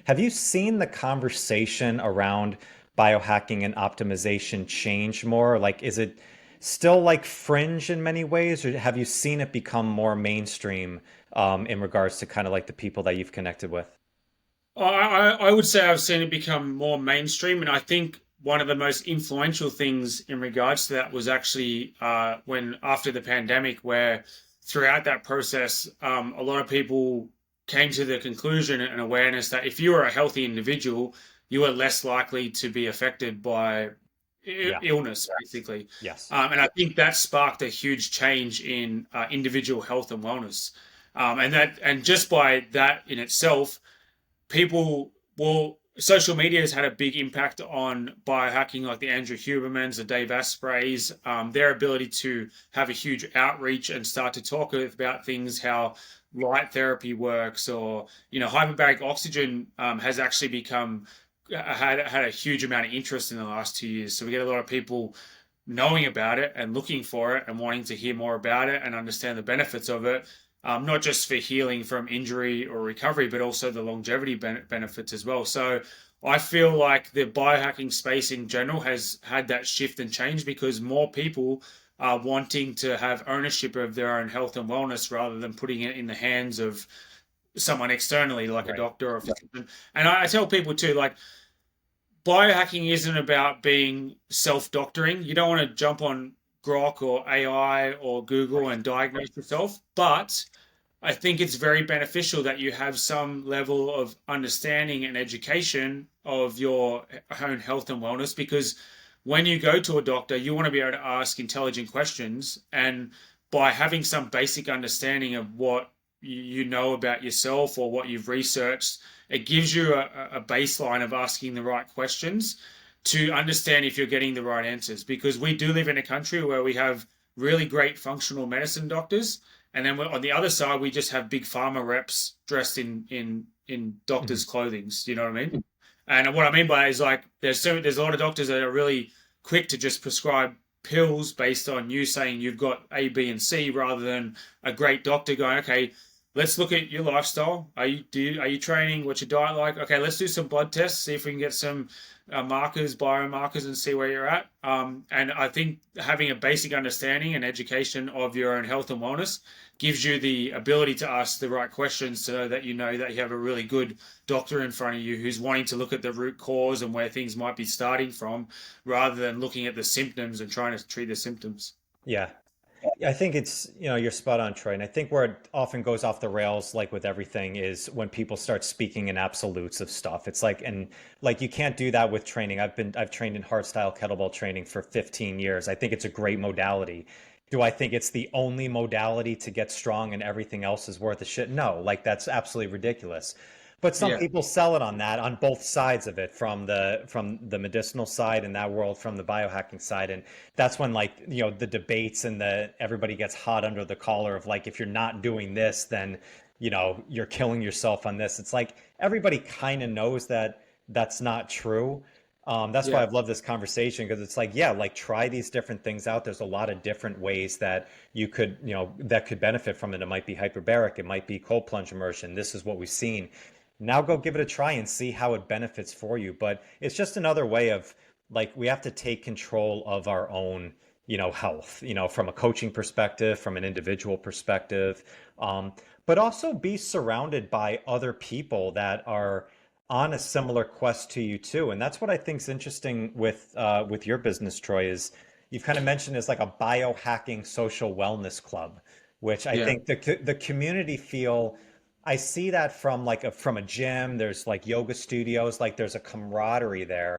Have you seen the conversation around biohacking and optimization change more? Like, is it still like fringe in many ways, or have you seen it become more mainstream in regards to kind of like the people that you've connected with? I would say I've seen it become more mainstream, and I think one of the most influential things in regards to that was actually when after the pandemic, where throughout that process, a lot of people came to the conclusion and awareness that if you were a healthy individual, you were less likely to be affected by Yeah. illness, basically. Yes. And I think that sparked a huge change in individual health and wellness. And just by that in itself, people well social media has had a big impact on biohacking, like the Andrew Hubermans, the Dave Aspreys, their ability to have a huge outreach and start to talk about things, how light therapy works, or hyperbaric oxygen has actually become had a huge amount of interest in the last 2 years. So we get a lot of people knowing about it and looking for it and wanting to hear more about it and understand the benefits of it, not just for healing from injury or recovery, but also the longevity benefits as well. So I feel like the biohacking space in general has had that shift and change because more people are wanting to have ownership of their own health and wellness rather than putting it in the hands of someone externally, like a Right. doctor or a physician. And I tell people too, like, biohacking isn't about being self-doctoring. You don't want to jump on Grok or AI or Google Right. and diagnose yourself, but I think it's very beneficial that you have some level of understanding and education of your own health and wellness because when you go to a doctor, you want to be able to ask intelligent questions. And by having some basic understanding of what you know about yourself or what you've researched, it gives you a baseline of asking the right questions to understand if you're getting the right answers. Because we do live in a country where we have really great functional medicine doctors, and then on the other side, we just have big pharma reps dressed in Mhm. doctors' clothing. You know what I mean? And what I mean by it is like there's a lot of doctors that are really quick to just prescribe pills based on you saying you've got A, B, and C, rather than a great doctor going, okay, let's look at your lifestyle. Are you training? What's your diet like? Okay, let's do some blood tests, see if we can get some markers, biomarkers, and see where you're at. And I think having a basic understanding and education of your own health and wellness gives you the ability to ask the right questions so that you know that you have a really good doctor in front of you who's wanting to look at the root cause and where things might be starting from rather than looking at the symptoms and trying to treat the symptoms. Yeah. I think it's, you're spot on, Troy. And I think where it often goes off the rails, like with everything, is when people start speaking in absolutes of stuff. It's like, and like you can't do that with training. I've trained in hardstyle kettlebell training for 15 years. I think it's a great modality. Do I think it's the only modality to get strong and everything else is worth a shit? No, like that's absolutely ridiculous. But some Yeah. people sell it on that on both sides of it, from the medicinal side in that world, from the biohacking side. And that's when like the debates and the everybody gets hot under the collar of like if you're not doing this then you're killing yourself on this. It's like everybody kind of knows that that's not true. That's why Yeah. I've loved this conversation because it's like, yeah, like try these different things out. There's a lot of different ways that you could, that could benefit from it. It might be hyperbaric, it might be cold plunge immersion. This is what we've seen. Now go give it a try and see how it benefits for you. But it's just another way of like we have to take control of our own health, from a coaching perspective, from an individual perspective, um, but also be surrounded by other people that are on a similar quest to you too. And that's what I think is interesting with your business, Troy, is you've kind of mentioned as like a biohacking social wellness club, which I Yeah. think the community feel. I see that from like from a gym. There's like yoga studios, like there's a camaraderie there